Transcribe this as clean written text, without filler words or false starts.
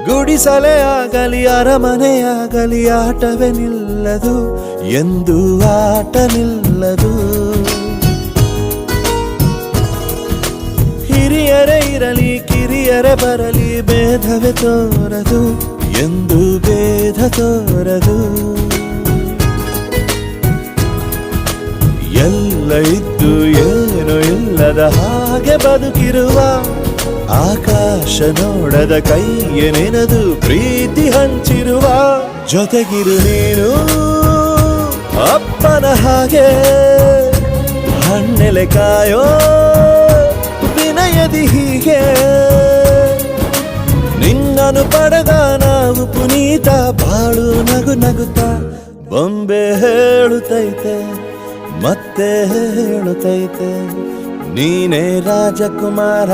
ಗುಡಿಸಲೇ ಆಗಲಿ ಅರಮನೆಯಾಗಲಿ ಆಟವೇ ನಿಲ್ಲದು ಎಂದು ಆಟ ನಿಲ್ಲದು. ಹಿರಿಯರೇ ಇರಲಿ ಕಿರಿಯರೇ ಬರಲಿ ಭೇದವೇ ತೋರದು ಎಂದು ಭೇದ ತೋರದು. ಎಲ್ಲ ಇದ್ದು ಏನು ಇಲ್ಲದ ಹಾಗೆ ಬದುಕಿರುವ ಆಕಾಶ ನೋಡದ ಕೈಯೇ ನೆನೆದು ಪ್ರೀತಿ ಹಂಚಿರುವ ಜೊತೆಗಿರು ನೀನು ಅಪ್ಪನ ಹಾಗೆ ಹಣ್ಣೆಲೆ ಕಾಯೋ ವಿನಯದಿ ಹೀಗೆ ನಿನ್ನನು ಪಡೆದ ನಾವು ಪುನೀತ ಬಾಳು ನಗು ನಗುತ್ತಾ ಬೊಂಬೆ ಹೇಳುತ್ತೈತೆ ಮತ್ತೆ ಹೇಳುತ್ತೈತೆ ನೀನೇ ರಾಜಕುಮಾರ.